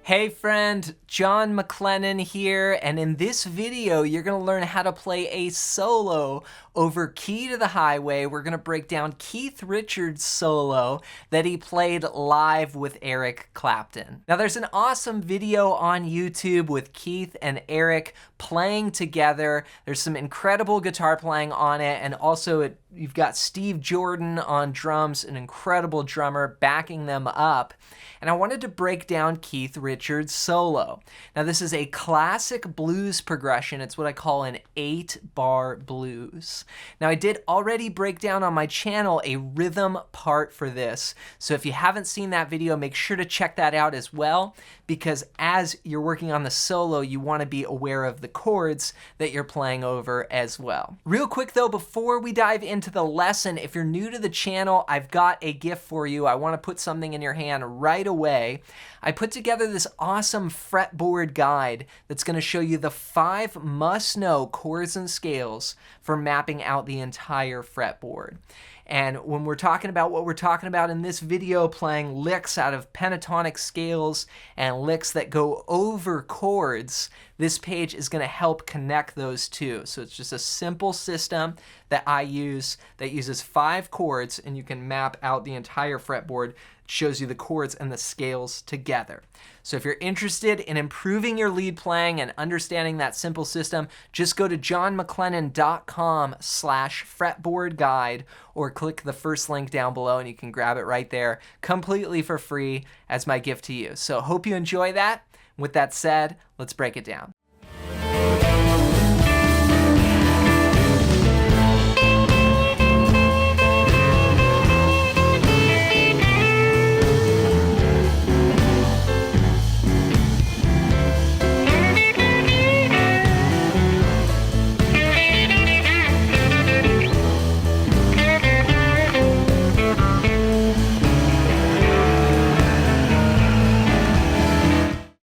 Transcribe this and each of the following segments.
Hey friend, John McLennan here, and in this video you're going to learn how to play a solo over Key to the Highway. We're going to break down Keith Richards' solo that he played live with Eric Clapton. Now there's an awesome video on YouTube with Keith and Eric playing together. There's some incredible guitar playing on it, and also you've got Steve Jordan on drums, an incredible drummer backing them up. And I wanted to break down Keith Richards' solo. Now this is a classic blues progression. It's what I call an 8-bar blues. Now I did already break down on my channel a rhythm part for this. So if you haven't seen that video, make sure to check that out as well, because as you're working on the solo, you want to be aware of the chords that you're playing over as well. Real quick though, before we dive into the lesson, if you're new to the channel, I've got a gift for you. I want to put something in your hand right away. I put together this awesome fretboard guide that's going to show you the 5 must-know chords and scales for mapping out the entire fretboard. And when we're talking about what we're talking about in this video, playing licks out of pentatonic scales and licks that go over chords, this page is going to help connect those two. So it's just a simple system that I use that uses 5 chords, and you can map out the entire fretboard. It shows you the chords and the scales together. So if you're interested in improving your lead playing and understanding that simple system, just go to johnmclennan.com/fretboard guide or click the first link down below and you can grab it right there completely for free as my gift to you. So hope you enjoy that. With that said, let's break it down.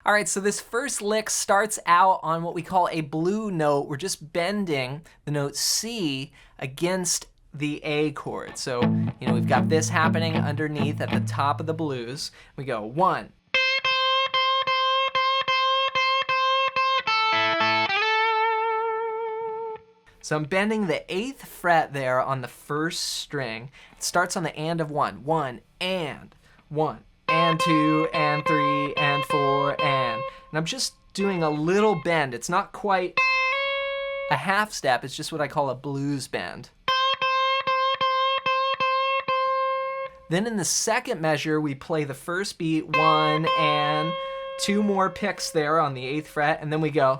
All right, so this first lick starts out on what we call a blue note. We're just bending the note C against the A chord. So, we've got this happening underneath at the top of the blues. We go 1. So I'm bending the 8th fret there on the first string. It starts on the and of 1. 1 and 1. And 2, and 3, and 4, and I'm just doing a little bend. It's not quite a half step, it's just what I call a blues bend. Then in the second measure, we play the first beat, 1 and 2 more picks there on the 8th fret, and then we go.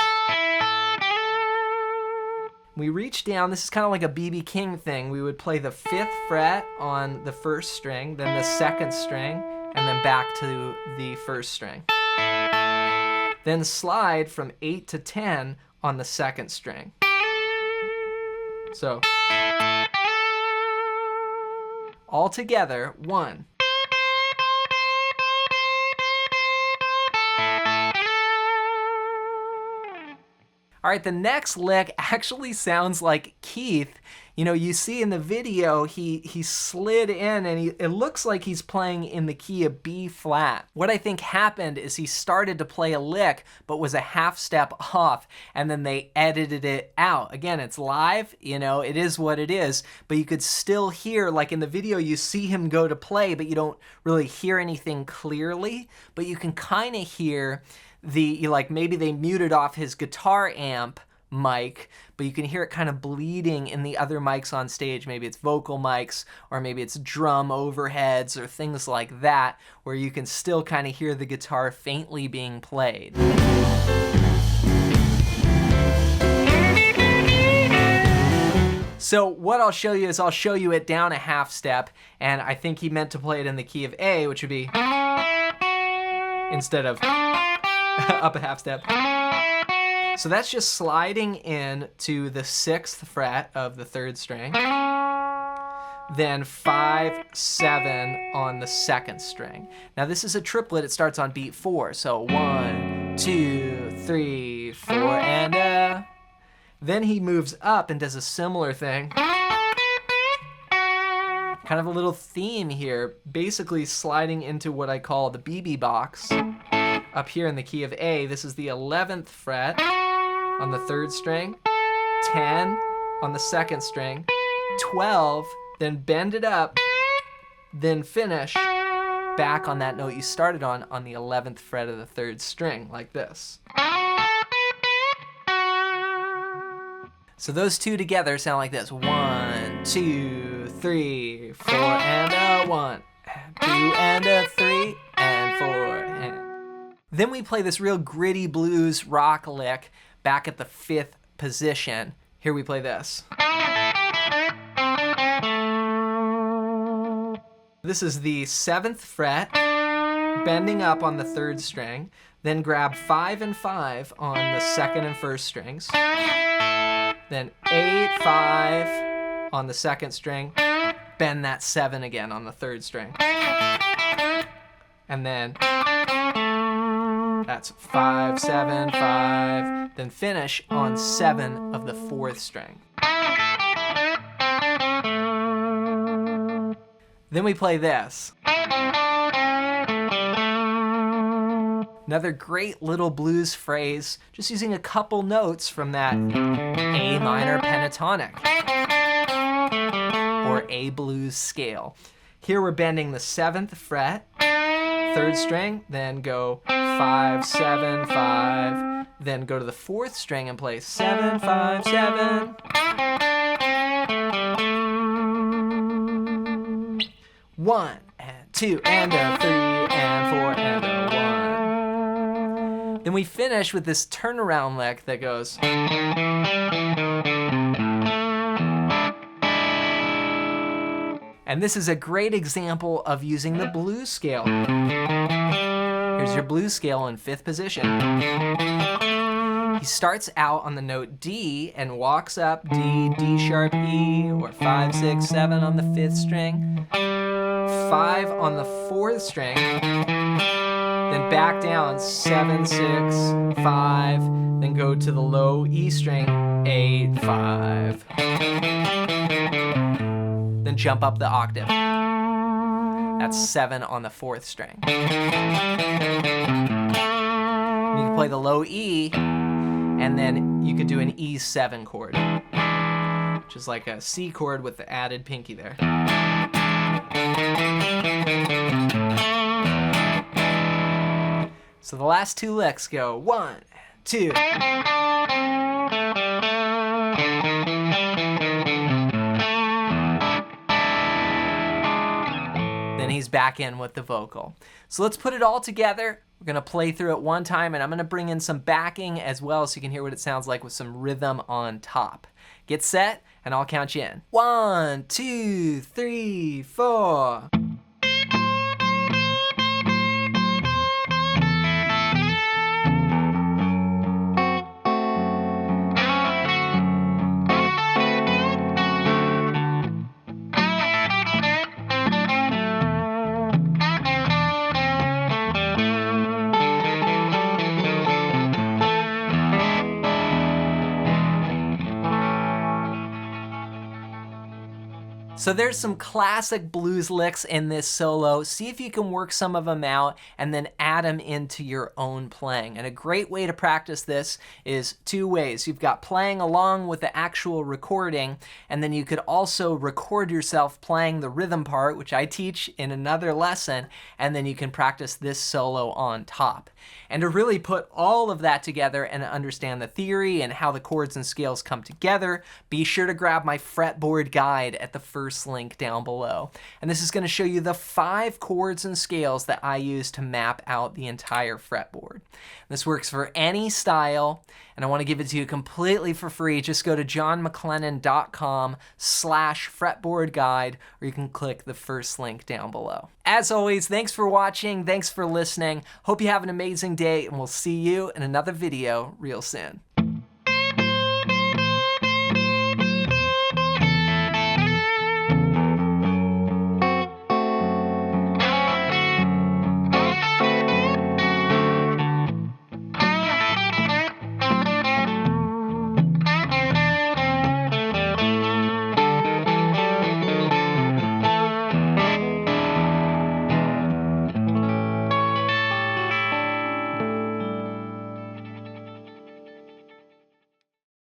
We reach down, this is kind of like a B.B. King thing. We would play the 5th fret on the first string, then the second string, and then back to the first string. Then slide from 8 to 10 on the second string. So, all together, 1. All right, the next lick actually sounds like Keith. You see in the video, he slid in and it looks like he's playing in the key of B flat. What I think happened is he started to play a lick, but was a half step off, and then they edited it out. Again, it's live, it is what it is, but you could still hear, like in the video, you see him go to play, but you don't really hear anything clearly, but you can kind of hear maybe they muted off his guitar amp mic, but you can hear it kind of bleeding in the other mics on stage. Maybe it's vocal mics, or maybe it's drum overheads or things like that, where you can still kind of hear the guitar faintly being played. So what I'll show you is I'll show you it down a half step, and I think he meant to play it in the key of A, which would be instead of up a half step. So that's just sliding in to the 6th fret of the 3rd string, then 5, 7 on the 2nd string. Now this is a triplet. It starts on beat 4. So 1, 2, 3, 4, and then he moves up and does a similar thing. Kind of a little theme here, basically sliding into what I call the BB box up here in the key of A, this is the 11th fret on the 3rd string, 10 on the 2nd string, 12, then bend it up, then finish back on that note you started on the 11th fret of the 3rd string, like this. So those two together sound like this. 1, 2, 3, 4, and a 1, 2, and a 3, and 4, and... Then we play this real gritty blues rock lick back at the 5th position. Here we play this. This is the 7th fret, bending up on the 3rd string, then grab 5 and 5 on the 2nd and 1st strings, then 8, 5 on the 2nd string, bend that 7 again on the 3rd string, and then that's 5, 7, 5, then finish on 7 of the 4th string. Then we play this. Another great little blues phrase, just using a couple notes from that A minor pentatonic or A blues scale. Here we're bending the 7th fret, 3rd string, then go 5, 7, 5, then go to the 4th string and play 7, 5, 7. 1, and 2, and a 3, and 4, and a 1. Then we finish with this turnaround lick that goes. And this is a great example of using the blues scale. Here's your blues scale in 5th position. He starts out on the note D and walks up D, D sharp E, or 5, 6, 7 on the 5th string, 5 on the 4th string, then back down 7, 6, 5, then go to the low E string, 8, 5. Then jump up the octave. That's 7 on the 4th string. You can play the low E, and then you could do an E7 chord, which is like a C chord with the added pinky there. So the last two licks go 1, 2. Then he's back in with the vocal. So let's put it all together. We're gonna play through it one time, and I'm gonna bring in some backing as well so you can hear what it sounds like with some rhythm on top. Get set, and I'll count you in. 1, 2, 3, 4. So there's some classic blues licks in this solo. See if you can work some of them out and then add them into your own playing. And a great way to practice this is two ways. You've got playing along with the actual recording, and then you could also record yourself playing the rhythm part, which I teach in another lesson, and then you can practice this solo on top. And to really put all of that together and understand the theory and how the chords and scales come together, be sure to grab my fretboard guide at the first link down below. And this is going to show you the 5 chords and scales that I use to map out the entire fretboard. This works for any style, and I want to give it to you completely for free. Just go to johnmclennan.com/fretboard guide, or you can click the first link down below. As always, thanks for watching, thanks for listening. Hope you have an amazing day, and we'll see you in another video real soon.